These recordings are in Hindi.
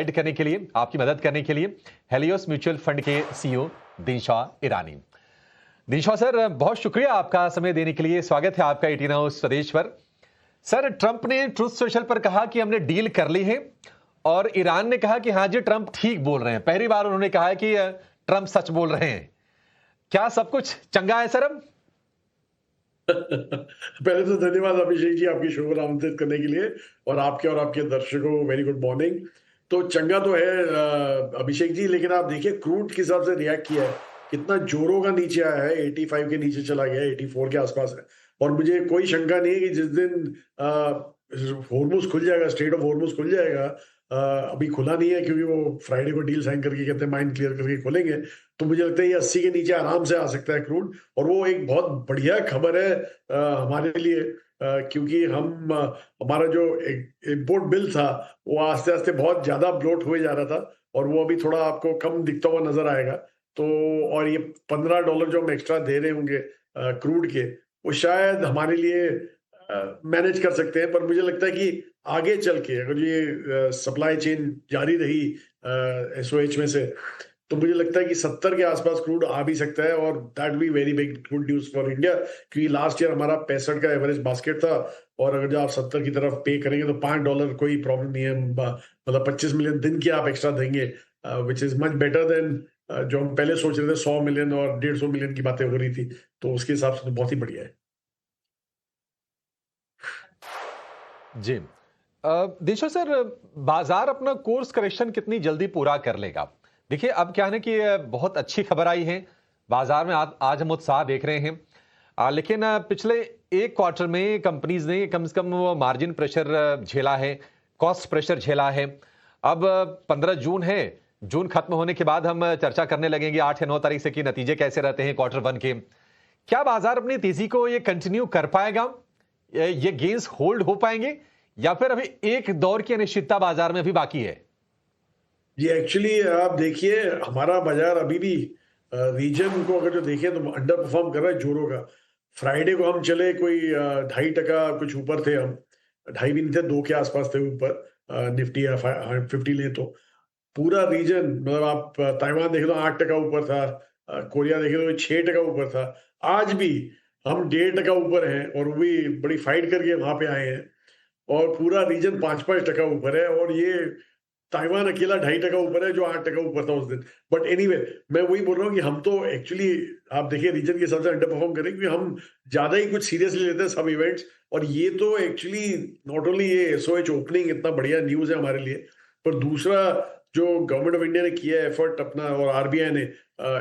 गाइड करने के लिए, आपकी मदद करने के लिए हेलियोस म्यूचुअल फंड के सीईओ दिनशाह ईरानी। दिनशाह सर, बहुत शुक्रिया आपका समय देने के लिए। स्वागत है आपका 18 हाउस स्वदेश पर। सर, ट्रंप ने ट्रुथ सोशल पर कहा कि हमने डील कर ली है और ईरान ने कहा कि हाँ जी, ट्रंप ठीक बोल रहे हैं। पहली बार उन्होंने कहा है कि ट्रंप सच बोल रहे हैं। क्या सब कुछ चंगा है सर अब? पहले तो धन्यवाद अभिषेक जी, आपकी शो को आमंत्रित करने के लिए, और आपके दर्शकों को वेरी गुड मॉर्निंग। तो चंगा तो है अभिषेक जी, लेकिन आप देखिए क्रूड के हिसाब से रिएक्ट किया है, कितना जोरों का नीचे आया है, 85 के नीचे चला गया है, 84 के आसपास है। और मुझे कोई शंका नहीं है कि जिस दिन हॉर्मुज खुल जाएगा, स्ट्रेट ऑफ हॉर्मुज खुल जाएगा, अभी खुला नहीं है क्योंकि वो फ्राइडे को डील साइन करके कहते हैं माइंड क्लियर करके खोलेंगे, तो मुझे लगता है ये 80 के नीचे आराम से आ सकता है क्रूड। और वो एक बहुत बढ़िया खबर है हमारे लिए, क्योंकि हमारा जो इम्पोर्ट बिल था वो आस्ते आस्ते बहुत ज्यादा ब्लोट हुए जा रहा था, और वो अभी थोड़ा आपको कम दिखता हुआ नजर आएगा। तो और ये $15 जो हम एक्स्ट्रा दे रहे होंगे क्रूड के, वो शायद हमारे लिए मैनेज कर सकते हैं। पर मुझे लगता है कि आगे चल के अगर ये सप्लाई चेन जारी रही एसओएच में से, तो मुझे लगता है कि 70 के आसपास क्रूड आ भी सकता है, और that be very big good news for India, क्योंकि लास्ट ईयर हमारा 65 का एवरेज बास्केट था, और अगर जो आप 70 की तरफ पे करेंगे तो $5 कोई प्रॉब्लम नहीं है। मतलब 25 मिलियन दिन की आप एक्स्ट्रा देंगे, which is much better than जो हम पहले सोच रहे थे 100 मिलियन और 150 मिलियन की बातें हो रही थी। तो उसके हिसाब से तो बहुत ही बढ़िया है। जी। दिनशाह सर, बाजार अपना कोर्स करेक्शन कितनी जल्दी पूरा कर लेगा? देखिए, अब क्या है ना कि बहुत अच्छी खबर आई है बाजार में। आज हम उत्साह देख रहे हैं, लेकिन पिछले एक क्वार्टर में कंपनीज ने कम से कम वो मार्जिन प्रेशर झेला है, कॉस्ट प्रेशर झेला है। अब 15 जून है, जून खत्म होने के बाद हम चर्चा करने लगेंगे 8 या 9 तारीख से कि नतीजे कैसे रहते हैं क्वार्टर वन के। क्या बाजार अपनी तेजी को ये कंटिन्यू कर पाएगा? ये गेंस होल्ड हो पाएंगे, या फिर अभी एक दौर की अनिश्चितता बाजार में भी बाकी है? जी, एक्चुअली आप देखिए हमारा बाजार अभी भी रीजन को अगर जो देखें तो अंडर परफॉर्म कर रहा है जोरों का। फ्राइडे को हम चले कोई 2.5% कुछ ऊपर थे हम, ढाई भी नहीं थे, 2 के आसपास थे ऊपर, निफ्टी या 50 ले तो पूरा रीजन, मतलब आप ताइवान देखें तो 8% ऊपर था, कोरिया देखें तो 6% ऊपर था। आज भी हम 1.5% ऊपर हैं, और वो भी बड़ी फाइट करके वहां पे आए हैं, और पूरा रीजन 5-5% ऊपर है, और ये ताइवान अकेला 2.5% ऊपर है जो 8% ऊपर था उस दिन। बट एनीवे, मैं वही बोल रहा हूँ कि हम तो एक्चुअली आप देखिए रीजन के हिसाब से अंडर परफॉर्म करें, क्योंकि हम ज्यादा ही कुछ सीरियसली लेते हैं सब इवेंट्स। और ये तो एक्चुअली नॉट ओनली ये एसओएच ओपनिंग इतना बढ़िया न्यूज है हमारे लिए, पर दूसरा जो गवर्नमेंट ऑफ इंडिया ने किया है एफर्ट अपना, और आरबीआई ने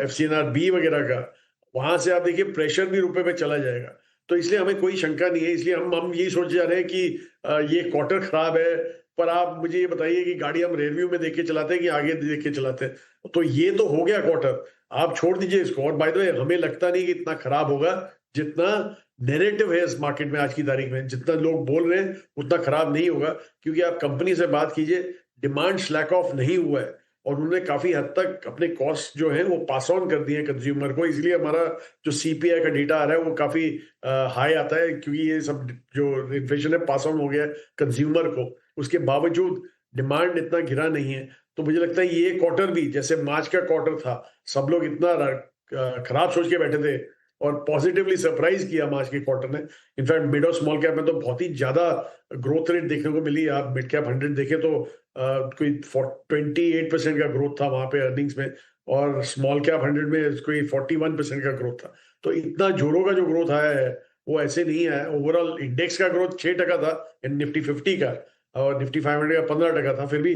एफसीएनआर बी वगैरह का, वहां से आप देखिए प्रेशर भी रुपए पे चला जाएगा। तो इसलिए हमें कोई शंका नहीं है, इसलिए हम यही सोच जा रहे हैं कि ये क्वार्टर खराब है, पर आप मुझे ये बताइए कि गाड़ी हम रियरव्यू में देख के चलाते हैं कि आगे देख के चलाते हैं? तो ये तो हो गया क्वार्टर, आप छोड़ दीजिए इसको। और बाय द वे, हमें लगता नहीं कि इतना खराब होगा जितना नैरेटिव है इस मार्केट में आज की तारीख में, जितना लोग बोल रहे हैं उतना खराब नहीं होगा। क्योंकि आप कंपनी से बात कीजिए, डिमांड स्लैक ऑफ नहीं हुआ है, और उन्होंने काफी हद तक अपने कॉस्ट जो है वो पास ऑन कर दिए कंज्यूमर को। इसलिए हमारा जो सीपीआई का डेटा आ रहा है वो काफी हाई आता है, क्योंकि ये सब जो इन्फ्लेशन है पास ऑन हो गया कंज्यूमर को। उसके बावजूद डिमांड इतना गिरा नहीं है। तो मुझे लगता है ये क्वार्टर भी जैसे मार्च का क्वार्टर था, सब लोग इतना खराब सोच के बैठे थे, और पॉजिटिवली सरप्राइज किया मार्च के क्वार्टर ने। इनफैक्ट मिड और स्मॉल कैप में तो बहुत ही ज्यादा ग्रोथ रेट देखने को मिली। आप मिड कैप 100 देखें तो कोई 28% का ग्रोथ था वहां पे अर्निंग्स में, और स्मॉल कैप 100 में कोई 41% का ग्रोथ था। तो इतना जोरों का जो ग्रोथ आया है वो ऐसे नहीं आया। ओवरऑल इंडेक्स का ग्रोथ 6% था, निफ्टी 50 का, और निफ्टी 500 का 15% था। फिर भी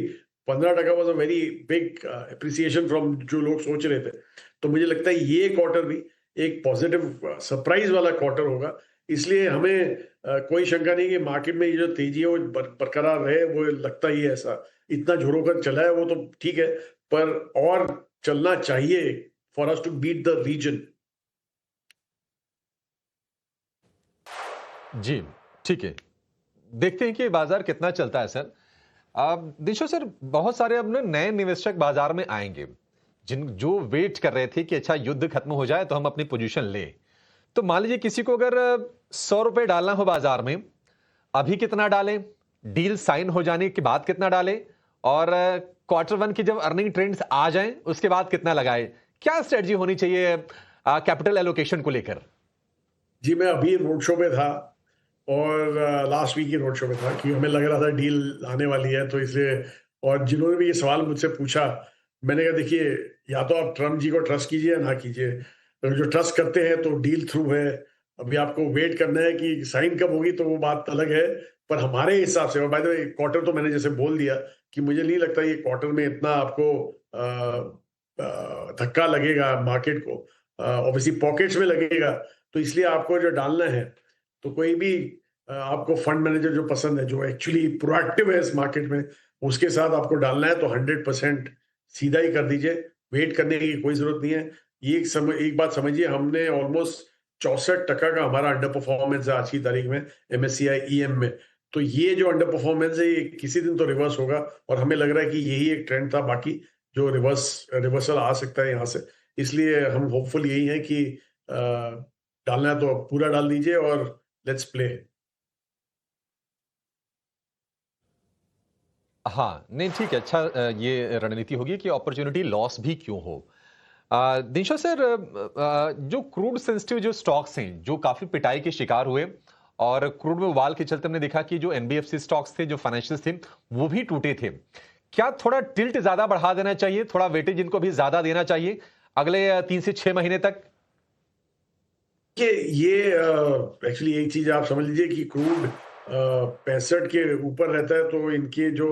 15% was a very big appreciation from जो लोग सोच रहे थे। तो मुझे लगता है ये क्वार्टर भी एक पॉजिटिव सरप्राइज वाला क्वार्टर होगा। इसलिए हमें कोई शंका नहीं कि मार्केट में ये जो तेजी है वो बरकरार रहे, वो लगता ही है ऐसा। इतना झोरों का चला है वो तो ठीक है, पर और चलना चाहिए for us to beat the region. जी, ठीक है। देखते हैं कि बाजार कितना चलता है सर। दिशो सर, बहुत सारे अब ना नए निवेशक बाजार में आएंगे, जिन जो वेट कर रहे थे कि अच्छा युद्ध खत्म हो जाए तो हम अपनी पोजीशन ले। तो मान लीजिए किसी को अगर ₹100 डालना हो बाजार में, अभी कितना डालें? डील साइन हो जाने के बाद कितना डालें? और क्वार्टर वन की जब अर्निंग ट्रेंड्स आ जाएं उसके बाद कितना लगाए? क्या स्ट्रेटजी होनी चाहिए कैपिटल एलोकेशन को लेकर? जी, मैं अभी रोड शो पे था और लास्ट वीक ही रोड शो पे था कि हमें लग रहा था डील आने वाली है, तो इसलिए और जिन्होंने भी ये सवाल मुझसे पूछा, मैंने कहा देखिए, या तो आप ट्रम्प जी को ट्रस्ट कीजिए या ना कीजिए। तो जो ट्रस्ट करते हैं तो डील थ्रू है। अभी आपको वेट करना है कि साइन कब होगी, तो वो बात अलग है। पर हमारे हिसाब से, और बाय द वे क्वार्टर तो मैंने जैसे बोल दिया कि मुझे नहीं लगता ये क्वार्टर में इतना आपको धक्का लगेगा मार्केट को। ऑब्वियसली पॉकेट्स में लगेगा, तो इसलिए आपको जो डालना है, तो कोई भी आपको फंड मैनेजर जो पसंद है, जो एक्चुअली प्रोएक्टिव है इस मार्केट में, उसके साथ आपको डालना है तो 100% सीधा ही कर दीजिए। वेट करने की कोई ज़रूरत नहीं है। ये एक बात समझिए, हमने ऑलमोस्ट 64% का हमारा अंडर परफॉर्मेंस है आज की तारीख में एमएससीआई ईएम में। तो ये जो अंडर परफॉर्मेंस है, ये किसी दिन तो रिवर्स होगा और हमें लग रहा है कि यही एक ट्रेंड था। बाकी जो रिवर्सल आ सकता है यहाँ से, इसलिए हम होपफुल यही है कि डालना है तो पूरा डाल दीजिए और लेट्स प्ले। हाँ, नहीं ठीक है, अच्छा ये रणनीति होगी कि अपॉर्चुनिटी लॉस भी क्यों हो। दिनशो सर, जो क्रूड सेंसिटिव जो स्टॉक्स हैं, जो काफी पिटाई के शिकार हुए और क्रूड में उबाल के चलते हमने देखा कि जो एनबीएफसी स्टॉक्स थे, जो फाइनेंशियल्स थे, वो भी टूटे थे। क्या थोड़ा टिल्ट ज्यादा बढ़ा देना चाहिए, थोड़ा वेटेज इनको भी ज्यादा देना चाहिए अगले 3 से 6 महीने तक? कि ये एक्चुअली एक चीज आप समझ लीजिए कि क्रूड 65 के ऊपर रहता है, तो इनके जो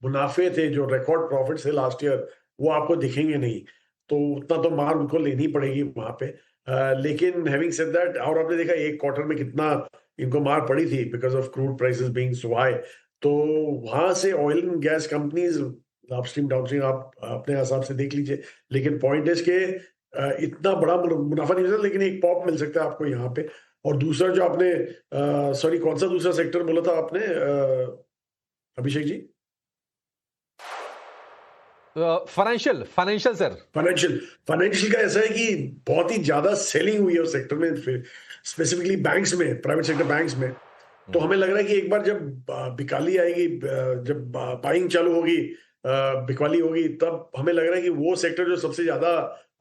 मुनाफे थे, जो रिकॉर्ड प्रॉफिट्स थे लास्ट ईयर, वो आपको दिखेंगे नहीं। तो उतना तो मार उनको लेनी पड़ेगी वहां पे। लेकिन हैविंग सेड दैट, और आपने देखा एक क्वार्टर में कितना इनको मार पड़ी थी because of crude prices being so high. तो वहां से oil and gas companies upstream downstream आप अपने हिसाब से देख लीजिए। लेकिन पॉइंट इज के इतना बड़ा मुनाफा नहीं मिलता, लेकिन एक पॉप मिल सकता है आपको यहाँ पे। और दूसरा जो आपने सॉरी, कौन सा दूसरा सेक्टर बोला था आपने Abhishek ji? Financial financial sir. Financial financial का ऐसा है कि बहुत ही ज्यादा सेलिंग हुई है उस सेक्टर में, स्पेसिफिकली बैंक्स में, प्राइवेट सेक्टर बैंक्स में। तो हमें लग रहा है कि एक बार जब बिकाली आएगी, जब बाइंग चालू होगी, बिकवाली होगी, तब हमें लग रहा है कि वो सेक्टर जो सबसे ज्यादा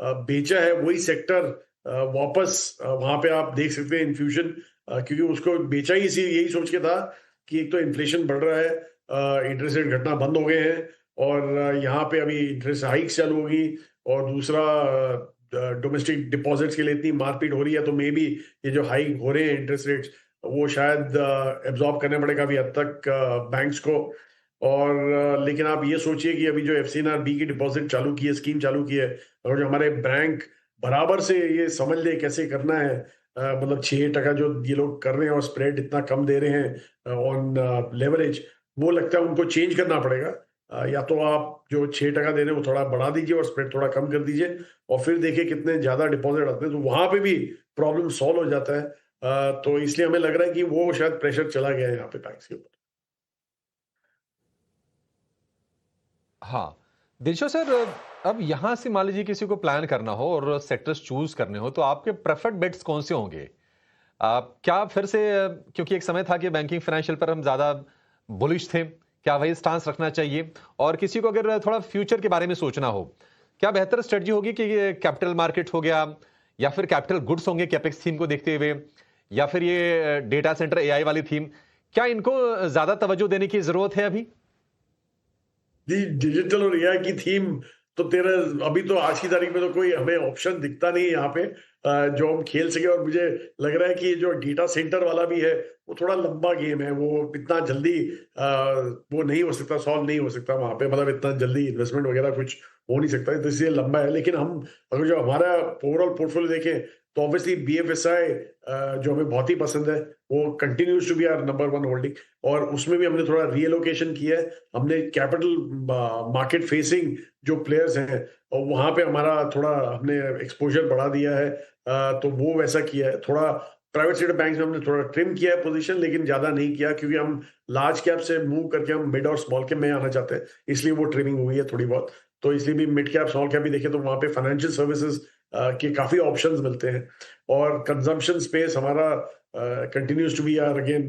बेचा है, वही सेक्टर वापस वहां पे आप देख सकते हैं इन्फ्यूजन। क्योंकि उसको बेचा ही इसी यही सोच के था कि एक तो इन्फ्लेशन बढ़ रहा है, इंटरेस्ट रेट घटना बंद हो गए हैं, और यहाँ पे अभी इंटरेस्ट हाइक्स चालू होगी, और दूसरा डोमेस्टिक डिपॉजिट्स के लिए इतनी मारपीट हो रही है, तो मे बी ये जो हाइक हो रहे हैं इंटरेस्ट रेट्स, वो शायद एब्जॉर्ब करने पड़ेगा अभी हद तक बैंक्स को। और लेकिन आप ये सोचिए कि अभी जो एफसीएनआर-बी की डिपॉजिट चालू की है, स्कीम चालू की है, और जो हमारे बैंक बराबर से ये समझ ले कैसे करना है, मतलब 6% जो ये लोग कर रहे हैं और स्प्रेड इतना कम दे रहे हैं ऑन लेवरेज, वो लगता है उनको चेंज करना पड़ेगा। या तो आप जो 6% दे रहे हैं वो थोड़ा बढ़ा दीजिए और स्प्रेड थोड़ा कम कर दीजिए, और फिर देखिए कितने ज्यादा डिपॉजिट आते हैं, तो वहां पे भी प्रॉब्लम सॉल्व हो जाता है। तो इसलिए हमें लग रहा है कि वो शायद प्रेशर चला गया है यहाँ पे बैंक्स के ऊपर। हाँ, दिलशो सर, अब यहां से मान लीजिए किसी को प्लान करना हो और सेक्टर्स चूज करने हो, तो आपके प्रेफर्ड बेट्स कौन से होंगे? क्या फिर से, क्योंकि एक समय था कि बैंकिंग फाइनेंशियल पर हम ज्यादा बुलिश थे, क्या वही स्टांस रखना चाहिए? और किसी को अगर थोड़ा फ्यूचर के बारे में सोचना हो, क्या बेहतर स्ट्रेटजी होगी कि ये कैपिटल मार्केट हो गया, या फिर कैपिटल गुड्स होंगे कैपेक्स थीम को देखते हुए, या फिर ये डेटा सेंटर एआई वाली थीम? क्या इनको ज्यादा तवज्जो देने की जरूरत है अभी? जी, डिजिटल और एआई की थीम तो तेरा अभी तो आज की तारीख में तो कोई हमें ऑप्शन दिखता नहीं है यहाँ पे जो हम खेल सके। और मुझे लग रहा है कि जो डेटा सेंटर वाला भी है, वो थोड़ा लंबा गेम है, वो इतना जल्दी वो नहीं हो सकता, सॉल्व नहीं हो सकता वहां पे, मतलब इतना जल्दी इन्वेस्टमेंट वगैरह कुछ हो नहीं सकता, तो इसलिए लंबा है। लेकिन हम अगर जो हमारा ओवरऑल पोर्टफोलियो देखें, तो ऑब्वियसली बीएफएसआई जो हमें बहुत ही पसंद है, वो continues to be our number 1 holding, और उसमें भी हमने थोड़ा रीएलोकेशन किया है। हमने कैपिटल मार्केट फेसिंग जो प्लेयर्स हैं, और वहां पे हमारा थोड़ा हमने एक्सपोजर बढ़ा दिया है, तो वो वैसा किया है। थोड़ा प्राइवेट सेक्टर बैंक में हमने थोड़ा ट्रिम किया है पोजीशन, लेकिन ज्यादा नहीं किया, क्योंकि हम लार्ज कैप से मूव करके हम मिड और स्मॉल कैप में आना चाहते हैं, इसलिए वो ट्रिमिंग हुई है थोड़ी बहुत। तो इसलिए भी मिड कैप स्मॉल कैप भी देखें तो वहां पे फाइनेंशियल सर्विसेज के काफी ऑप्शंस मिलते हैं, और कंजम्पशन स्पेस हमारा continues to be are again,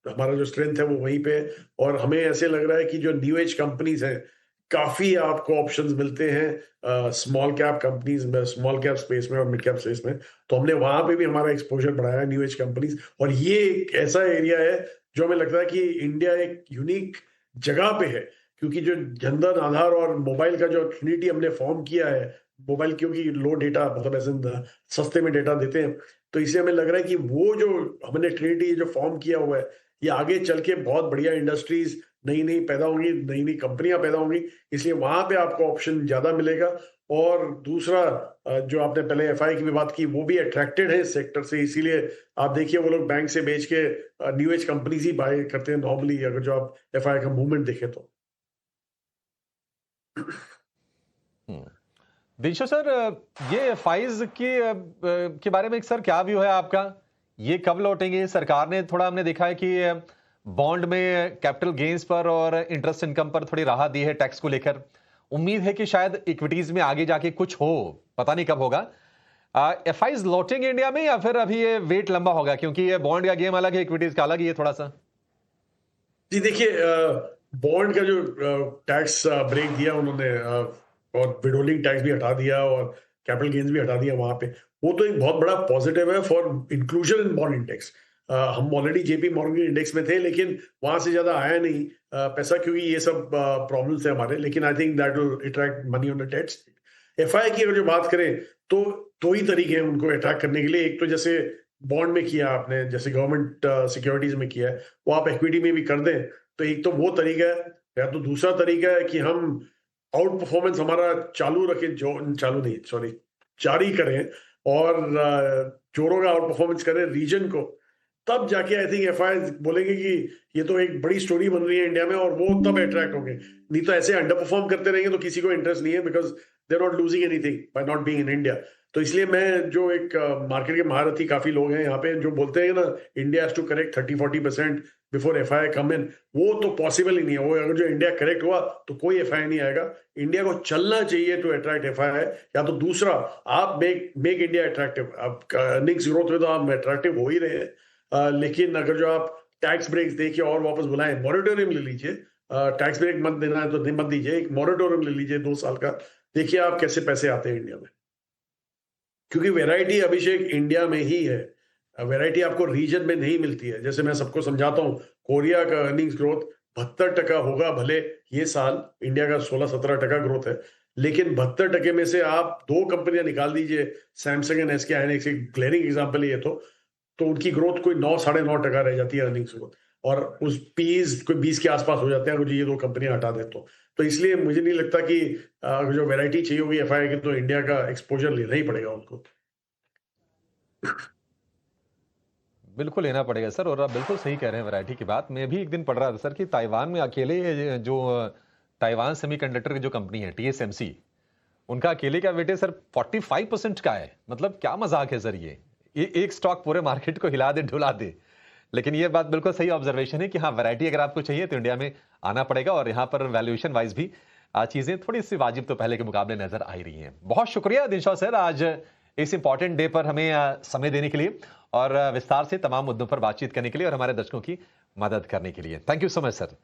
हमारा जो स्ट्रेंथ है वो वहीं पे है। और हमें ऐसे लग रहा है कि जो न्यू एज कंपनीज हैं, काफी आपको ऑप्शंस मिलते हैं स्मॉल कैप कंपनीज में, स्मॉल कैप स्पेस में और मिड कैप स्पेस में। तो हमने वहां पे भी हमारा एक्सपोजर बढ़ाया, न्यू एज कंपनीज। और ये एक ऐसा एरिया है जो हमें लगता है कि इंडिया एक यूनिक जगह पे है, क्योंकि जो जनधन, आधार और मोबाइल का जो ट्रिनिटी हमने फॉर्म किया है, मोबाइल क्योंकि लो डेटा, मतलब ऐसे सस्ते में डेटा देते हैं, तो इसलिए हमें लग रहा है कि वो जो हमने ट्रिनिटी जो फॉर्म किया हुआ है, ये आगे चल के बहुत बढ़िया इंडस्ट्रीज नई नई पैदा होंगी, नई नई कंपनियां पैदा होंगी, इसलिए वहां पे आपको ऑप्शन ज्यादा मिलेगा। और दूसरा, जो आपने पहले एफआई की भी बात की, वो भी अट्रैक्टेड है इस सेक्टर से, इसीलिए आप देखिए वो लोग बैंक से बेच के न्यू एज कंपनीज ही बाय करते हैं नॉर्मली, अगर जो आप एफआई का मूवमेंट देखें तो। दिनशो सर, ये फाइज के बारे में सर क्या व्यू है आपका? ये कब लौटेंगे? सरकार ने थोड़ा, हमने देखा है कि बॉन्ड में कैपिटल गेन्स पर और इंटरेस्ट इनकम पर थोड़ी राहत दी है टैक्स को लेकर। उम्मीद है कि शायद इक्विटीज में आगे जाके कुछ हो, पता नहीं कब होगा। एफआईज लौटेंगे इंडिया में या फिर अभी ये वेट लंबा होगा? क्योंकि ये बॉन्ड का गेम अलग है, इक्विटीज का अलग ही है थोड़ा सा। जी देखिए, बॉन्ड का जो टैक्स ब्रेक दिया उन्होंने, और विडोलिंग टैक्स भी हटा दिया और कैपिटल गेन्स भी हटा दिया वहां पे, वो तो एक बहुत बड़ा पॉजिटिव है for inclusion in bond index. हम ऑलरेडी जेपी मॉर्गन इंडेक्स में थे, लेकिन वहां से ज्यादा आया नहीं पैसा, क्योंकि ये सब प्रॉब्लम्स है हमारे। लेकिन I think that will attract money on the debts. FI की अगर जो बात करें, तो दो ही तरीके हैं उनको अट्रैक्ट करने के लिए। एक तो जैसे बॉन्ड में किया आपने, जैसे गवर्नमेंट सिक्योरिटीज में किया है, वो आप इक्विटी में भी कर दें, तो एक तो वो तरीका है। या तो दूसरा तरीका है कि हम आउट परफॉर्मेंस हमारा चालू रखें, जो चालू नहीं, सॉरी, जारी करें, और जोरों का आउट परफॉर्मेंस करें रीजन को। तब जाके आई थिंक एफआई बोलेंगे कि ये तो एक बड़ी स्टोरी बन रही है इंडिया में, और वो तब अट्रैक्ट होंगे। नहीं तो ऐसे अंडर परफॉर्म करते रहेंगे तो किसी को इंटरेस्ट नहीं है, because they are not losing anything by not being in India. तो इसलिए मैं, जो एक मार्केट के महारथी काफी लोग हैं यहाँ पे, जो बोलते हैं ना India has to correct 30-40% before FI come in, वो तो पॉसिबल ही नहीं है। वो अगर जो इंडिया करेक्ट हुआ तो कोई एफआई नहीं आएगा। इंडिया को चलना चाहिए टू अट्रैक्ट एफआई। या तो दूसरा, आप मेक इंडिया अट्रैक्टिव। आप अर्निंग्स ग्रोथ में तो आप अट्रैक्टिव हो ही रहे हैं, लेकिन अगर जो आप टैक्स ब्रेक्स देखिए और वापस बुलाएं, मॉरिटोरियम ले लीजिए। टैक्स ब्रेक मत देना है तो मत दीजिए, एक मॉरिटोरियम ले लीजिए 2 साल का, देखिए आप कैसे पैसे आते हैं इंडिया में। क्योंकि वैरायटी, अभिषेक, इंडिया में ही है। वैरायटी आपको रीजन में नहीं मिलती है। जैसे मैं सबको समझाता हूँ, कोरिया का अर्निंग्स ग्रोथ 72% होगा, भले ये साल इंडिया का 16-17% ग्रोथ है, लेकिन 72% में से आप 2 कंपनियां निकाल दीजिए, सैमसंग एंड एसके हाइनिक्स, एक ग्लेरिंग एग्जांपल है ये तो उनकी ग्रोथ कोई 9-9.5% रह जाती है अर्निंग्स ग्रोथ, और उस पीज कोई 20 के आसपास हो जाते हैं अगर ये 2 कंपनियां हटा दे तो इसलिए मुझे नहीं लगता कि जो वैरायटी चाहिए होगी एफआई की, तो इंडिया का एक्सपोजर लेना ही पड़ेगा उनको। बिल्कुल लेना पड़ेगा सर, और आप बिल्कुल सही कह रहे हैं वैरायटी की बात। मैं भी एक दिन पढ़ रहा था सर कि ताइवान में अकेले जो ताइवान सेमीकंडक्टर की जो कंपनी है टीएसएमसी, उनका अकेले का वेटेज सर 45% का है। मतलब क्या मजाक है सर, ये एक स्टॉक पूरे मार्केट को हिला दे, ढुला दे। लेकिन ये बात बिल्कुल सही ऑब्जर्वेशन है कि हाँ, वैरायटी अगर आपको चाहिए तो इंडिया में आना पड़ेगा, और यहाँ पर वैल्यूएशन वाइज भी चीजें थोड़ी सी वाजिब तो पहले के मुकाबले नजर आ ही रही हैं। बहुत शुक्रिया दिनशॉ सर, आज इस इंपॉर्टेंट डे पर हमें समय देने के लिए और विस्तार से तमाम मुद्दों पर बातचीत करने के लिए और हमारे दर्शकों की मदद करने के लिए। Thank you so much sir.